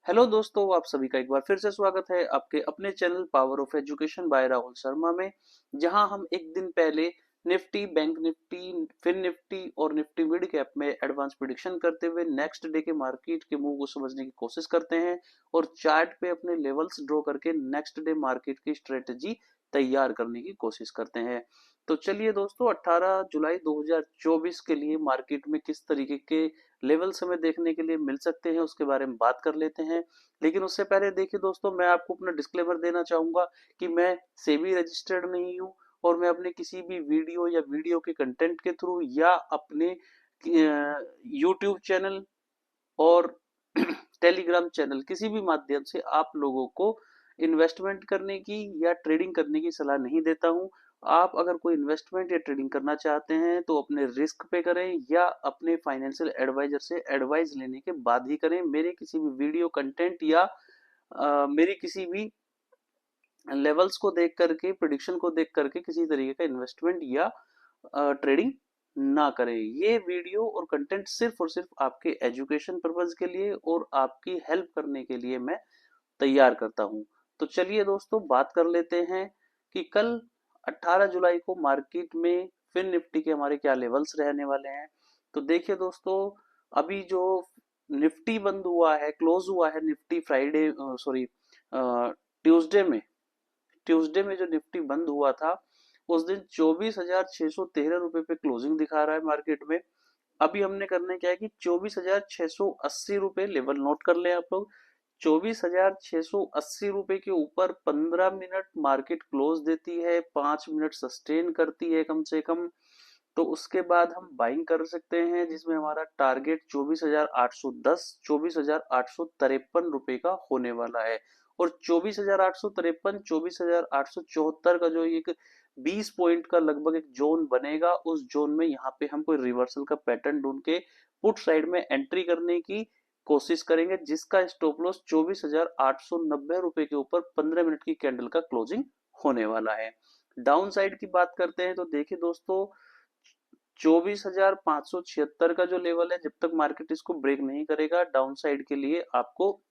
Hello दोस्तों, आप सभी का एक बार फिर से स्वागत है आपके अपने channel power of education by Rahul Sharma में। जहां हम एक दिन पहले Nifty, bank Nifty, Fin Nifty और निफ्टी मिड कैप में एडवांस प्रिडिक्शन करते हुए नेक्स्ट डे के मार्केट के मूव को समझने की कोशिश करते हैं और चार्ट पे अपने लेवल्स ड्रॉ करके नेक्स्ट डे मार्केट की स्ट्रेटेजी तैयार करने की कोशिश करते हैं। तो चलिए दोस्तों, 18 जुलाई 2024 के लिए मार्केट में किस तरीके के लेवल्स हमें देखने के लिए मिल सकते हैं उसके बारे में बात कर लेते हैं। लेकिन उससे पहले देखिए दोस्तों, मैं आपको अपना डिस्क्लेमर देना चाहूंगा कि मैं सेबी रजिस्टर्ड नहीं हूं और मैं अपने किसी भी वीडियो या वीडियो के कंटेंट के थ्रू या अपने यूट्यूब चैनल और टेलीग्राम चैनल किसी भी माध्यम से आप लोगों को इन्वेस्टमेंट करने की या ट्रेडिंग करने की सलाह नहीं देता हूं। आप अगर कोई इन्वेस्टमेंट या ट्रेडिंग करना चाहते हैं तो अपने रिस्क पे करें या अपने फाइनेंशियल एडवाइजर से एडवाइस लेने के बाद ही करें। मेरे किसी भी वीडियो कंटेंट या मेरी किसी भी लेवल्स को देख करके, प्रिडिक्शन को देख करके किसी तरीके का इन्वेस्टमेंट या ट्रेडिंग ना करें। ये वीडियो और कंटेंट सिर्फ और सिर्फ आपके एजुकेशन पर्पज के लिए और आपकी हेल्प करने के लिए मैं तैयार करता हूं। तो चलिए दोस्तों, बात कर लेते हैं कि कल 18 जुलाई को मार्केट में फिन निफ्टी के हमारे क्या लेवल्स रहने वाले हैं। तो देखिए दोस्तों, अभी जो निफ्टी बंद हुआ है, क्लोज हुआ है निफ्टी फ्राइडे, सॉरी, ट्यूसडे में, जो निफ्टी बंद हुआ था उस दिन 24,613 रुपए पे क्लोजिंग दिखा रहा है मार्केट में। अभी हमने करने क्या है कि 24,680 रुपए लेवल नोट कर ले आप लोग। 24,680 रुपए के ऊपर 15 मिनट मार्केट क्लोज देती है, 5 मिनट सस्टेन करती है कम से कम, तो उसके बाद हम बाइंग कर सकते हैं जिसमें हमारा टारगेट 24,810, 24,853 रुपए का होने वाला है। और 24,853, 24,874 का जो एक 20 पॉइंट का लगभग एक जोन बनेगा, उस जोन में यहाँ पे हम कोई रिवर्सल का पैटर्न ढूंढ के पुट साइड में एंट्री करने की कोशिश करेंगे, जिसका स्टॉप लॉस 24,890 रुपए के ऊपर 15 मिनट की कैंडल का क्लोजिंग होने वाला है। डाउन साइड की बात करते हैं तो देखिए दोस्तों, 24,576 का जो लेवल है, जब तक मार्केट इसको ब्रेक नहीं करेगा डाउन साइड के लिए आपको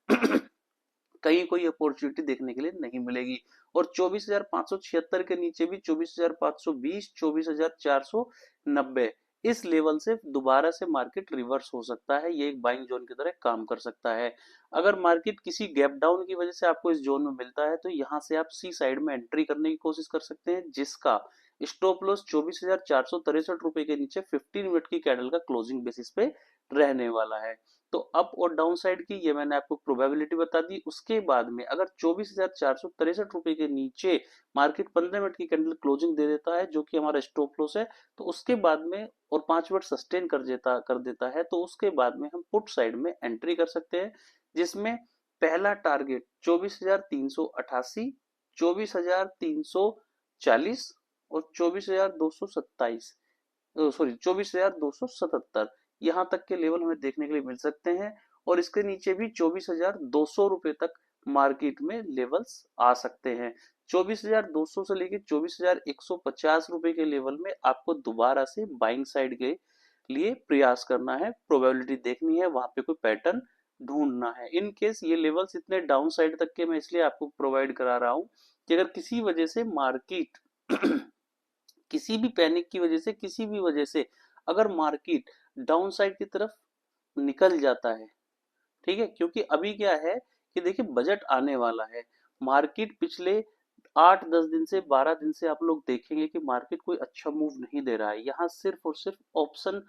कहीं कोई अपॉर्चुनिटी देखने के लिए नहीं मिलेगी। और 24,576 के नीचे भी 24,520, 24,490 इस लेवल से दोबारा से मार्केट रिवर्स हो सकता है। ये एक बाइंग जोन की तरह काम कर सकता है। अगर मार्केट किसी गैप डाउन की वजह से आपको इस जोन में मिलता है तो यहाँ से आप सी साइड में एंट्री करने की कोशिश कर सकते हैं, जिसका स्टॉप लॉस 24,463 रुपए के नीचे 15 मिनट की कैंडल का क्लोजिंग बेसिस पे रहने वाला है। तो अप और डाउन साइड की ये मैंने आपको प्रोबेबिलिटी बता दी। उसके बाद में अगर 24,463 रुपए के नीचे मार्केट 15 मिनट की कैंडल क्लोजिंग दे देता है, जो कि हमारा स्टॉप लॉस है, तो उसके बाद में और 5 मिनट सस्टेन कर देता है, तो उसके बाद में हम पुट साइड में एंट्री कर सकते हैं, जिसमें पहला टारगेट 24,388, 24,340 और 24,227, सॉरी 24,277, यहाँ तक के लेवल हमें देखने के लिए मिल सकते हैं। और इसके नीचे भी 24,200 रुपए तक मार्केट में लेवल्स आ सकते हैं। 24,200 से लेकर 24,150 रुपए के लेवल में आपको दोबारा से बाइंग साइड के लिए प्रयास करना है, प्रोबेबिलिटी देखनी है, वहां पे कोई पैटर्न ढूंढना है। इन केस ये लेवल्स इतने डाउन साइड तक के मैं इसलिए आपको प्रोवाइड करा रहा हूं कि अगर किसी वजह से मार्केट किसी भी पैनिक की वजह से, किसी भी वजह से अगर मार्केट डाउन साइड की तरफ निकल जाता है, ठीक है, क्योंकि अभी क्या है कि देखिए बजट आने वाला है। मार्केट पिछले 8-10 दिन से, 12 दिन से आप लोग देखेंगे कि मार्केट कोई अच्छा मूव नहीं दे रहा है। यहाँ सिर्फ और सिर्फ ऑप्शन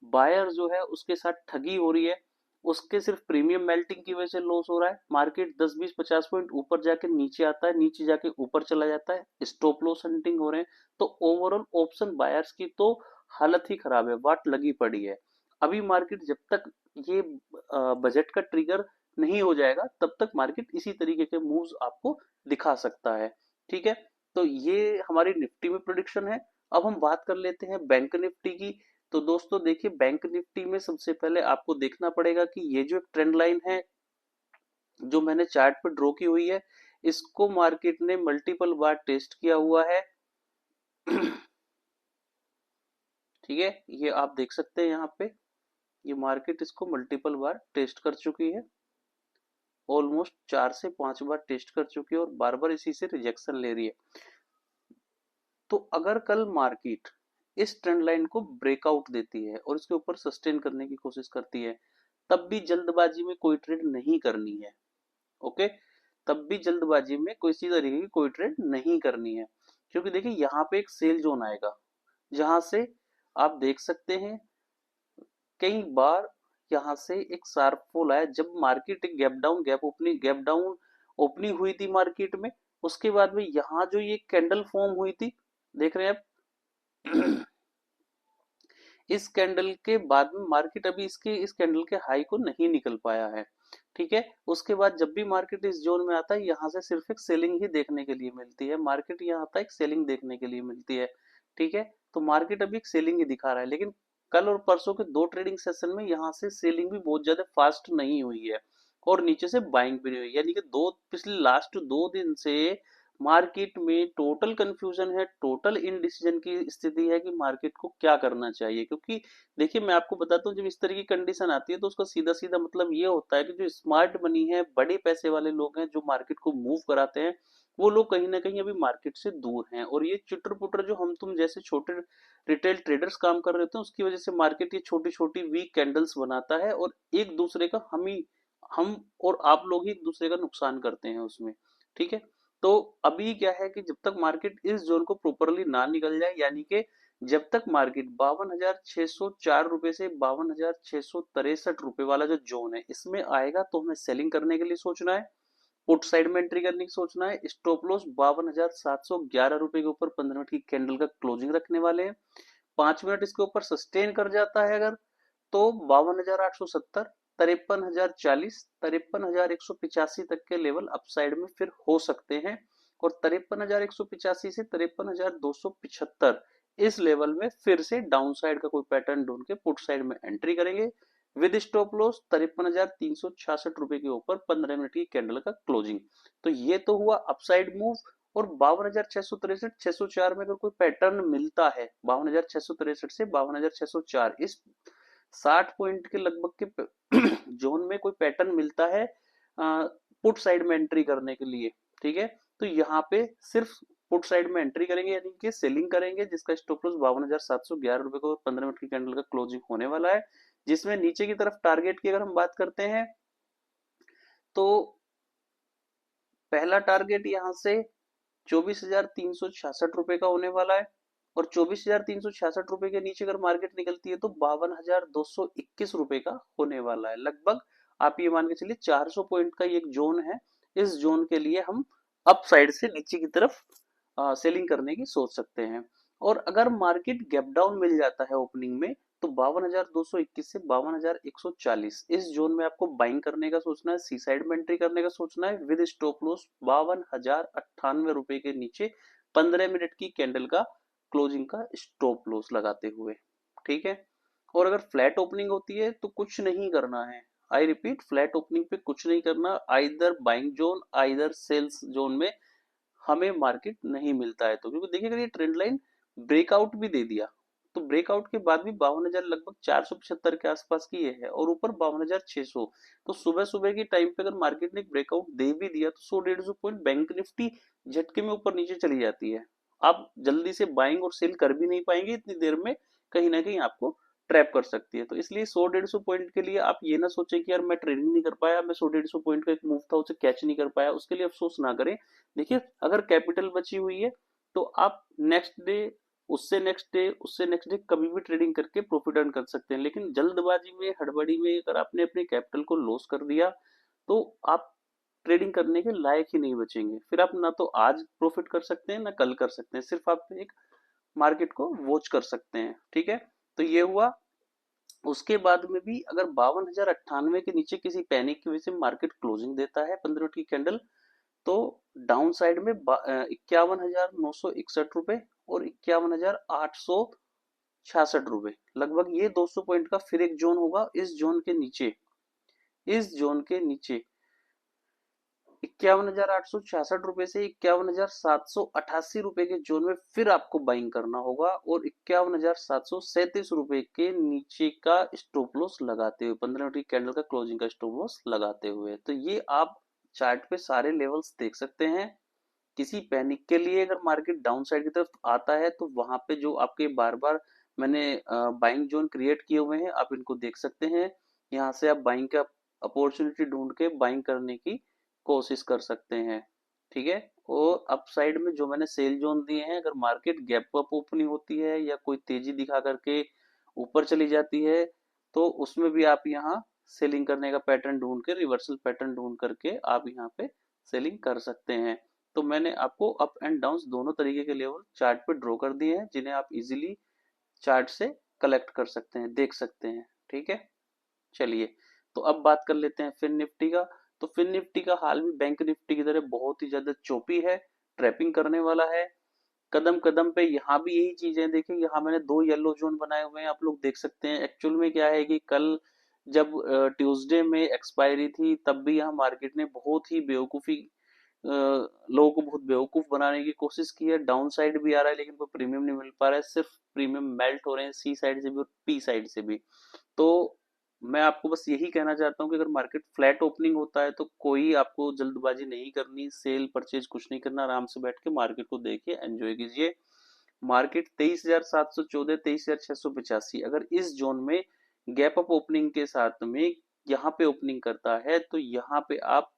बायर जो है उसके साथ ठगी हो रही है, उसके सिर्फ प्रीमियम मेल्टिंग की वजह से लॉस हो रहा है। मार्केट 10-20-50 पॉइंट ऊपर जाके नीचे आता है, नीचे जाके ऊपर चला जाता है, स्टॉप लॉस हंटिंग हो रहे हैं। तो ओवरऑल ऑप्शन बायर्स की तो हालत ही खराब है, वाट लगी पड़ी है। अभी मार्केट जब तक ये बजट का ट्रिगर नहीं हो जाएगा तब तक मार्केट इसी तरीके के मूव्स आपको दिखा सकता है। ठीक है, तो ये हमारी निफ्टी में प्रोडिक्शन है। अब हम बात कर लेते हैं बैंक निफ्टी की। तो दोस्तों देखिए, बैंक निफ्टी में सबसे पहले आपको देखना पड़ेगा कि ये जो एक ट्रेंड लाइन है जो मैंने चार्ट पर ड्रॉ की हुई है, इसको मार्केट ने मल्टीपल बार टेस्ट किया हुआ है। ठीक है, ये आप देख सकते हैं यहाँ पे, ये मार्केट इसको मल्टीपल बार टेस्ट कर चुकी है। ऑलमोस्ट 4 से 5 बार टेस्ट कर चुकी है और बार बार इसी से रिजेक्शन ले रही है। तो अगर कल मार्केट इस ट्रेंड लाइन को ब्रेकआउट देती है और इसके ऊपर सस्टेन करने की कोशिश करती है, तब भी जल्दबाजी में कोई ट्रेड नहीं करनी है। ओके, तब भी जल्दबाजी में कोई सी तरीके की कोई ट्रेड नहीं करनी है, क्योंकि देखिए यहाँ पे एक सेल जोन आएगा जहां से आप देख सकते हैं कई बार यहाँ से एक शार्प फॉल आया जब मार्केट एक गैप डाउन ओपनिंग हुई थी मार्केट में। उसके बाद में यहाँ जो ये कैंडल फॉर्म हुई थी, देख रहे हैं आप इस कैंडल के बाद में मार्केट अभी इसके इस कैंडल के हाई को नहीं निकल पाया है। ठीक है, उसके बाद जब भी मार्केट इस जोन में आता है यहाँ से सिर्फ एक सेलिंग ही देखने के लिए मिलती है। मार्केट यहाँ आता है एक सेलिंग देखने के लिए मिलती है। ठीक है, तो मार्केट अभी एक सेलिंग ही दिखा रहा है, लेकिन कल और परसों के दो ट्रेडिंग सेशन में यहाँ से सेलिंग भी बहुत ज्यादा फास्ट नहीं हुई है और नीचे से बाइंग भी नहीं हुई, यानी कि दो पिछले लास्ट 2 दिन से मार्केट में टोटल कंफ्यूजन है, टोटल इनडिसीजन की स्थिति है कि मार्केट को क्या करना चाहिए। क्योंकि देखिए मैं आपको बताता हूँ, जब इस तरह की कंडीशन आती है तो उसका सीधा सीधा मतलब ये होता है कि जो स्मार्ट मनी है, बड़े पैसे वाले लोग हैं जो मार्केट को मूव कराते हैं, वो लोग कहीं ना कहीं अभी मार्केट से दूर हैं और ये चुटर पुटर जो हम तुम जैसे छोटे रिटेल ट्रेडर्स काम कर रहे होते हैं उसकी वजह से मार्केट ये छोटी छोटी वीक कैंडल्स बनाता है और एक दूसरे का हम और आप लोग ही एक दूसरे का नुकसान करते हैं उसमें। ठीक है, तो अभी क्या है कि जब तक मार्केट इस जोन को प्रॉपरली ना निकल जाए, यानी कि जब तक मार्केट 52,604 रुपए से 52,663 रुपए वाला जो जोन है इसमें आएगा तो हमें सेलिंग करने के लिए सोचना है, पुट साइड में एंट्री करने की सोचना है। स्टॉप लॉस 52,711 रुपए के ऊपर 15 मिनट की कैंडल का क्लोजिंग रखने वाले हैं। 5 मिनट इसके ऊपर सस्टेन कर जाता है अगर, तो 52,870, 53,040, 53,185 तक के लेवल अपसाइड में फिर हो सकते हैं और 53,185 से 53,275 इस लेवल में फिर से डाउन साइड का कोई पैटर्न ढूंढ के पुट साइड में एंट्री करेंगे विद स्टॉप लॉस 53,366 रुपए के ऊपर 15 मिनट की कैंडल का क्लोजिंग। तो ये तो हुआ अपसाइड मूव। और 52,663 604 में अगर कोई पैटर्न मिलता है 52,663 से 52,604 इस 60 पॉइंट के लगभग के जोन में कोई पैटर्न मिलता है पुट साइड में एंट्री करने के लिए, ठीक है, तो यहाँ पे सिर्फ पुट साइड में एंट्री करेंगे यानी कि सेलिंग करेंगे जिसका स्टॉप लॉस 52,711 रुपए को 15 मिनट की कैंडल का क्लोजिंग होने वाला है। जिसमें नीचे की तरफ टारगेट की अगर हम बात करते हैं तो पहला टारगेट यहाँ से 24,366 रुपए का होने वाला है और 24,366 रुपए के नीचे अगर मार्केट निकलती है तो 52,221 रुपए का होने वाला है। लगभग आप ये मान के चलिए 400 पॉइंट का एक जोन है। इस जोन के लिए हम अप साइड से नीचे की तरफ सेलिंग करने की सोच सकते हैं। और अगर मार्केट गैप डाउन मिल जाता है ओपनिंग में तो 52,221 से 52,140 इस जोन में आपको बाइंग करने का सोचना है, सी साइड में एंट्री करने का सोचना है विद स्टॉप लॉस 52,098 रुपए के नीचे 15 मिनट की कैंडल का क्लोजिंग का स्टॉप लॉस लगाते हुए। ठीक है, और अगर फ्लैट ओपनिंग होती है तो कुछ नहीं करना है। आई रिपीट, फ्लैट ओपनिंग पे कुछ नहीं करना, either buying zone either sells zone में हमें मार्केट नहीं मिलता है तो, क्योंकि देखिए अगर ये ट्रेंड लाइन ब्रेकआउट भी दे दिया तो ब्रेकआउट के बाद भी 52,000 लगभग 475 के आसपास की ये है और ऊपर 52,600। तो सुबह सुबह की टाइम पे अगर मार्केट ने ब्रेकआउट दे भी दिया तो 100-150 पॉइंट बैंक निफ्टी झटके में ऊपर नीचे चली जाती है। आप जल्दी से बाइंग और सेल कर भी नहीं पाएंगे इतनी देर में, कहीं ना कहीं आपको ट्रैप कर सकती है। तो इसलिए 100-150 पॉइंट के लिए आप ये ना सोचें कि यार मैं ट्रेडिंग नहीं कर पाया, मैं 100-150 पॉइंट का एक मूव था उसे कैच नहीं कर पाया, उसके लिए अफसोस ना करें। देखिए अगर कैपिटल बची हुई है तो आप नेक्स्ट डे उससे नेक्स्ट डे कभी भी ट्रेडिंग करके प्रॉफिट अर्न कर सकते हैं। लेकिन जल्दबाजी में हड़बड़ी में अगर आपने अपने कैपिटल को लॉस कर दिया तो आप ट्रेडिंग करने के लायक ही नहीं बचेंगे। फिर आप ना तो आज प्रॉफिट कर सकते हैं ना कल कर सकते हैं, सिर्फ आप एक मार्केट को वॉच कर सकते हैं। ठीक है, तो ये हुआ। उसके बाद में भी अगर 52,098 के नीचे किसी पैनिक की वजह से मार्केट क्लोजिंग देता है 15 मिनट की कैंडल, तो डाउन साइड में 51,961 रुपए और 51,866 रुपए लगभग ये 200 पॉइंट का फिर एक जोन होगा। इस जोन के नीचे 51,866 रुपए से 51,788 रुपए के जोन में फिर आपको बाइंग करना होगा, और 51,737 रुपए के नीचे का स्टॉप लॉस लगाते हुए, 15 मिनट की कैंडल का क्लोजिंग का स्टॉप लॉस लगाते हुए। तो ये आप चार्ट पे सारे लेवल्स देख सकते हैं। किसी पैनिक के लिए अगर मार्केट डाउन साइड की तरफ आता है तो वहां पे जो आपके बार बार मैंने बाइंग जोन क्रिएट किए हुए हैं, आप इनको देख सकते हैं। यहाँ से आप बाइंग का अपॉर्चुनिटी ढूंढ के बाइंग करने की कोशिश कर सकते हैं। ठीक है। और अप साइड में जो मैंने सेल जोन दिए हैं, अगर मार्केट गैप अप ओपनिंग होती है या कोई तेजी दिखा करके ऊपर चली जाती है, तो उसमें भी आप यहाँ सेलिंग करने का पैटर्न ढूंढ के, रिवर्सल पैटर्न ढूंढ करके आप यहाँ पे सेलिंग कर सकते हैं। तो मैंने आपको अप एंड डाउन दोनों तरीके के लेवल चार्ट पे ड्रॉ कर दिए हैं, जिन्हें आप इजीली चार्ट से कलेक्ट कर सकते हैं, देख सकते हैं। ठीक है। चलिए, तो अब बात कर लेते हैं फिन निफ्टी का। तो फिन निफ्टी का हाल भी बैंक निफ्टी की तरह बहुत ही ज्यादा चोपी है, ट्रैपिंग करने वाला है। कदम कदम पे यहाँ भी यही चीजें देखिए, यहाँ मैंने दो येलो जोन बनाए हुए हैं, आप लोग देख सकते हैं। एक्चुअल में क्या है कि कल जब ट्यूसडे में एक्सपायरी थी, तब भी यहाँ मार्केट ने बहुत ही बेवकूफी, लोगों को बहुत बेवकूफ बनाने की कोशिश की है। डाउन साइड भी आ रहा है लेकिन कोई प्रीमियम नहीं मिल पा रहा है, सिर्फ प्रीमियम मेल्ट हो रहे हैं सी साइड से भी और पी साइड से भी। तो मैं आपको बस यही कहना चाहता हूँ कि अगर मार्केट फ्लैट ओपनिंग होता है तो कोई आपको जल्दबाजी नहीं करनी, सेल परचेज कुछ नहीं करना, आराम से बैठ के मार्केट को देखिए, एंजॉय कीजिए। मार्केट 23,714, 23,685, अगर इस जोन में गैप अप ओपनिंग के साथ में यहाँ पे ओपनिंग करता है, तो यहाँ पे आप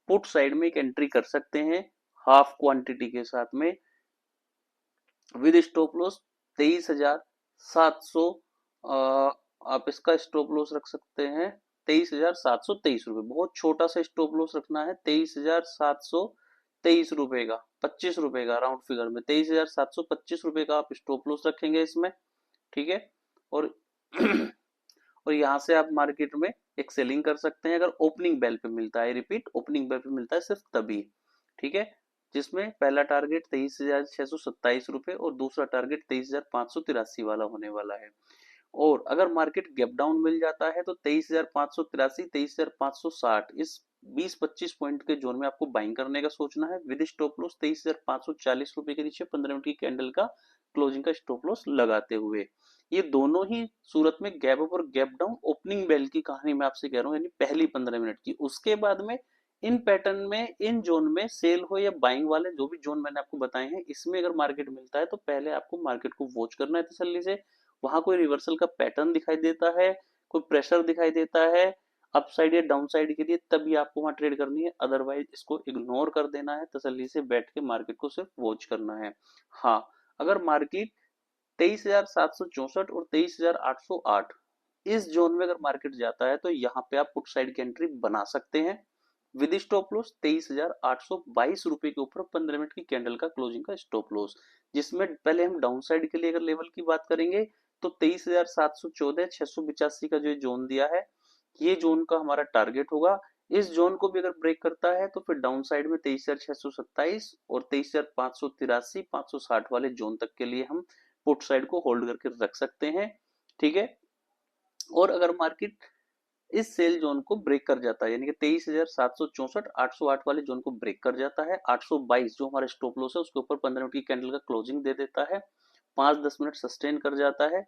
पुट साइड में एक एंट्री कर सकते हैं, हाफ क्वांटिटी के साथ में, विद स्टॉप लॉस 23,700। आप इसका स्टॉप लॉस रख सकते हैं 23,723 रुपए, बहुत छोटा सा स्टॉप लॉस रखना है, 23,723 रुपए का, 25 रुपए का राउंड फिगर में, 23,725 रुपए का आप स्टॉप लॉस रखेंगे इसमें। ठीक है। और और यहाँ से आप मार्केट में एक सेलिंग कर सकते हैं, अगर ओपनिंग बेल पे मिलता है, रिपीट, ओपनिंग बेल पे मिलता है सिर्फ तभी। ठीक है। जिसमें पहला टारगेट 23,627 रुपए और दूसरा टारगेट 23,583 वाला होने वाला है। और अगर मार्केट गैप डाउन मिल जाता है तो 23,583, 23,560, इस 20-25 पॉइंट के जोन में आपको बाइंग करने का सोचना है, विद स्टॉप लॉस 23,540 रुपए के नीचे 15 मिनट की कैंडल का क्लोजिंग का स्टॉप लॉस लगाते हुए। ये दोनों ही सूरत में गैप अप और गैप डाउन ओपनिंग बेल की कहानी मैं आपसे कह रहा हूँ, यानी पहली 15 मिनट की। उसके बाद में इन पैटर्न में, इन जोन में सेल हो या बाइंग वाले जो भी जोन मैंने आपको बताए हैं, इसमें अगर मार्केट मिलता है तो पहले आपको मार्केट को वॉच करना है तसल्ली से। वहां कोई रिवर्सल का पैटर्न दिखाई देता है, कोई प्रेशर दिखाई देता है अप साइड या डाउन साइड के लिए, तभी आपको वहां ट्रेड करनी है, अदरवाइज इसको इग्नोर कर देना है, तसल्ली से बैठ के मार्केट को सिर्फ वॉच करना है। हाँ, अगर मार्केट 23,764 और 23,808 इस जोन में अगर मार्केट जाता है, तो यहाँ पे आप पुट साइड की एंट्री बना सकते हैं, विद स्टॉप लॉस 23,822 रुपए के ऊपर 15 मिनट की कैंडल का क्लोजिंग का स्टॉप लॉस। जिसमें पहले हम डाउन साइड के लिए अगर लेवल की बात करेंगे, तो 23,714, 685 का जो जोन दिया है, ये जोन का हमारा टारगेट होगा। इस जोन को भी अगर ब्रेक करता है तो फिर डाउन साइड में 23,627 और 23,583, 560 वाले जोन तक के लिए हम पुट साइड को होल्ड करके रख सकते हैं। ठीक है। और अगर मार्केट इस सेल जोन को ब्रेक कर जाता है, यानी कि 23,764, 808 वाले जोन को ब्रेक कर जाता है, 822 जो हमारा स्टॉप लॉस है उसके ऊपर 15 मिनट की कैंडल का क्लोजिंग दे देता है, 5-10 मिनट सस्टेन कर जाता है,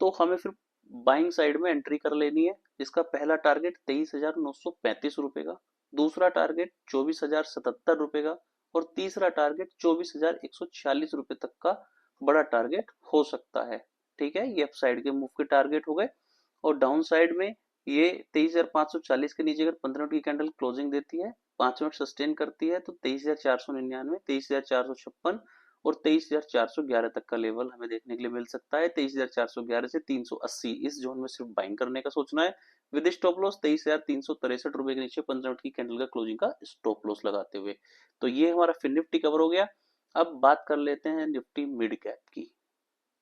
तो हमें फिर बाइंग साइड में एंट्री कर लेनी है। इसका पहला टारगेट 23,935 रुपए का, दूसरा टारगेट 24,077 रुपए का, और तीसरा टारगेट 24,146 रुपए तक का बड़ा टारगेट हो सकता है। ठीक है। ये अप साइड के मूव के टारगेट हो गए। और डाउन साइड में ये 23,540 के नीचे अगर 15 मिनट की कैंडल क्लोजिंग देती है, 5 मिनट सस्टेन करती है, तो 23,499, 23,456 और 23,411 तक का लेवल हमें देखने के लिए मिल सकता है। 23,411 से 380 इस जोन में सिर्फ बाइंग करने का सोचना है, विद स्टॉप लॉस 23,363 रुपए के नीचे 15 मिनट की कैंडल का क्लोजिंग का स्टॉप लॉस लगाते हुए। तो ये हमारा फिर निफ्टी कवर हो गया। अब बात कर लेते हैं निफ्टी मिड कैप की।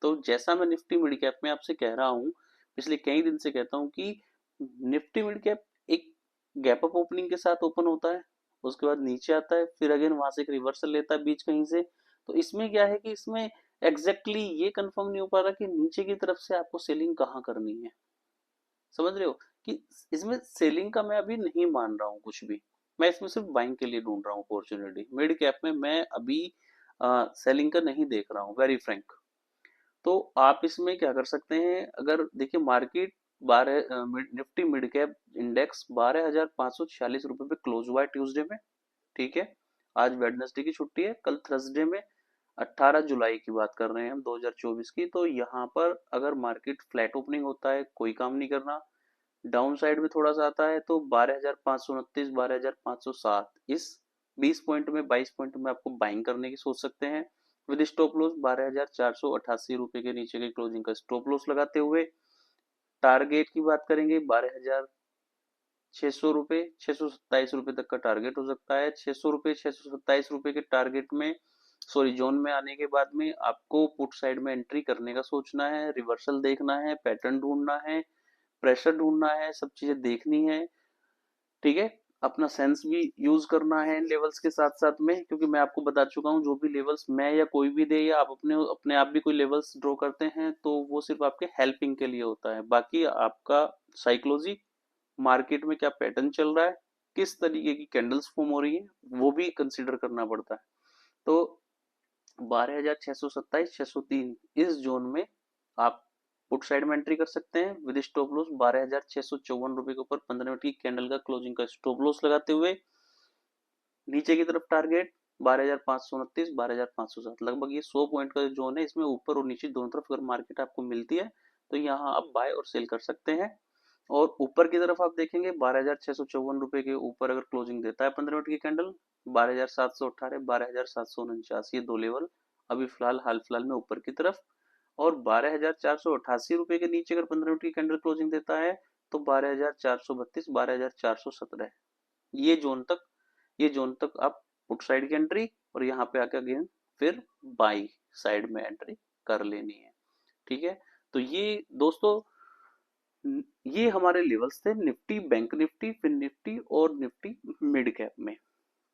तो जैसा मैं निफ्टी मिड कैप में आपसे कह रहा हूँ, पिछले कई दिन से कहता हूँ कि निफ्टी मिड कैप एक गैप अप ओपनिंग के साथ ओपन होता है, उसके बाद नीचे आता है, फिर अगेन वहां से एक रिवर्सल लेता है बीच कहीं से। तो इसमें क्या है कि इसमें एग्जैक्टली ये कंफर्म नहीं हो पा रहा कि नीचे की तरफ से आपको सेलिंग कहाँ करनी है। समझ रहे हो कि इसमें सेलिंग का मैं अभी नहीं मान रहा हूँ कुछ भी, मैं इसमें सिर्फ बाइंग के लिए ढूंढ रहा हूँ अपॉर्चुनिटी। मिड कैप में मैं अभी सेलिंग का नहीं देख रहा हूँ, वेरी फ्रैंक। तो आप इसमें क्या कर सकते हैं, अगर देखिए market 12 Nifty mid cap index 12,546 रुपए पे क्लोज हुआ है ट्यूसडे में, ठीक है। आज वेडनेसडे की छुट्टी है, कल थर्सडे में 18 जुलाई की बात कर रहे हैं हम 2024 की। तो यहाँ पर अगर मार्केट फ्लैट ओपनिंग होता है, कोई काम नहीं करना, डाउन साइड में थोड़ा सा आता है, तो 12,529 12,507 इस 20 पॉइंट में 22 पॉइंट में आपको बाइंग करने की सोच सकते हैं, विद स्टॉप लॉस 12,488 रुपए के नीचे की क्लोजिंग का स्टॉप लॉस लगाते हुए। टारगेट की बात करेंगे 12,600 रुपए, 627 रुपए तक का टारगेट हो सकता है। 600 रुपए 627 रुपए के टारगेट में, सॉरी जोन में आने के बाद में आपको पुट साइड में एंट्री करने का सोचना है, रिवर्सल देखना है, पैटर्न ढूंढना है, प्रेशर ढूंढना है, सब चीजें देखनी है, ठीक है। अपना सेंस भी यूज करना है लेवल्स के साथ साथ में, क्योंकि मैं आपको बता चुका हूँ जो भी लेवल्स मैं या कोई भी दे, या आप अपने अपने आप भी कोई लेवल्स ड्रॉ करते हैं तो वो सिर्फ आपके हेल्पिंग के लिए होता है। बाकी आपका साइकोलॉजी, मार्केट में क्या पैटर्न चल रहा है, किस तरीके की कैंडल्स फॉर्म हो रही है, वो भी कंसिडर करना पड़ता है। तो 12,627 603 इस जोन में आप पुट साइड में एंट्री कर सकते हैं, विद स्टॉप लॉस 12,654 रुपए के ऊपर 15 मिनट की कैंडल का क्लोजिंग का स्टॉप लॉस लगाते हुए। नीचे की तरफ टारगेट 12,529 12,507, लगभग ये 100 पॉइंट का जोन है। इसमें ऊपर और नीचे दोनों तरफ अगर मार्केट आपको मिलती है तो यहाँ आप बाय और सेल कर सकते हैं। और ऊपर की तरफ आप देखेंगे 12,654 रुपए के ऊपर अगर क्लोजिंग देता है 15 मिनट की कैंडल, 12,718 12,749 ये दो लेवल अभी फिलहाल हाल फिलहाल में ऊपर की तरफ। और 12,488 रुपए के नीचे अगर 15 मिनट की कैंडल क्लोजिंग देता है तो 12,432 12,417 ये जोन तक आप पुट साइड की एंट्री, और यहाँ पे आके अगेन फिर बाई साइड में एंट्री कर लेनी है, ठीक है। तो ये दोस्तों, ये हमारे लेवल्स थे Nifty, bank Nifty, Fin Nifty और निफ्टी मिड कैप में।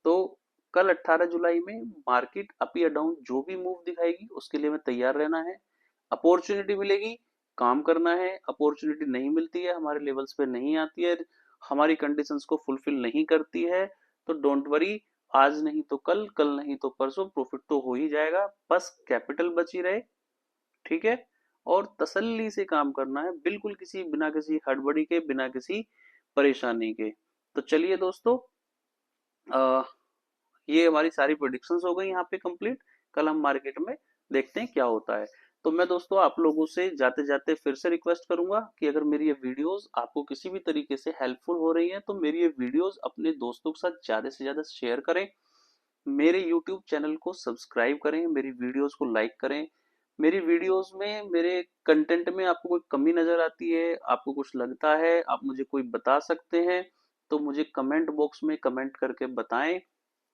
तो कल 18 जुलाई में मार्केट अप या डाउन जो भी मूव दिखाएगी उसके लिए हमें तैयार रहना है। अपॉर्चुनिटी मिलेगी, काम करना है। अपॉर्चुनिटी नहीं मिलती है, हमारे लेवल्स पे नहीं आती है, हमारी कंडीशंस को फुलफिल नहीं करती है, तो डोंट वरी, आज नहीं तो कल, कल नहीं तो परसों प्रॉफिट तो हो ही जाएगा। बस कैपिटल बची रहे, ठीक है। और तसल्ली से काम करना है, बिल्कुल किसी बिना किसी हड़बड़ी के, बिना किसी परेशानी के। तो चलिए दोस्तों, आ, ये हमारी सारी प्रोडिक्शंस हो गई यहाँ पे कंप्लीट। कल हम मार्केट में देखते हैं क्या होता है। तो मैं दोस्तों आप लोगों से जाते जाते फिर से रिक्वेस्ट करूंगा कि अगर मेरी ये वीडियोस आपको किसी भी तरीके से हेल्पफुल हो रही है तो मेरी ये वीडियोस अपने दोस्तों के साथ ज्यादा से ज्यादा शेयर करें, मेरे यूट्यूब चैनल को सब्सक्राइब करें, मेरी वीडियोस को लाइक करें। मेरी वीडियोस में, मेरे कंटेंट में आपको कोई कमी नजर आती है, आपको कुछ लगता है, आप मुझे कोई बता सकते हैं, तो मुझे कमेंट बॉक्स में कमेंट करके बताएं,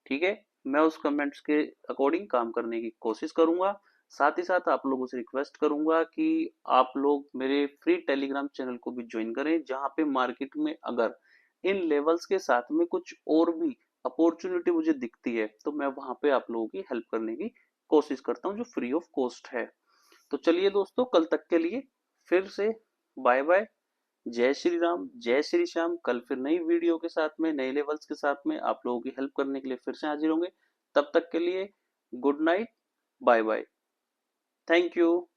ठीक है। मैं उस कमेंट्स के अकॉर्डिंग काम करने की कोशिश करूंगा। साथ ही साथ आप लोगों से रिक्वेस्ट करूंगा कि आप लोग मेरे फ्री टेलीग्राम चैनल को भी ज्वाइन करें, जहां पे मार्केट में अगर इन लेवल्स के साथ में कुछ और भी अपॉर्चुनिटी मुझे दिखती है तो मैं वहां पे आप लोगों की हेल्प करने की कोशिश करता हूं, जो फ्री ऑफ कॉस्ट है। तो चलिए दोस्तों, कल तक के लिए फिर से बाय बाय। जय श्री राम, जय श्री श्याम। कल फिर नई वीडियो के साथ में, नए लेवल्स के साथ में आप लोगों की हेल्प करने के लिए फिर से हाजिर होंगे। तब तक के लिए good night, bye bye, thank you.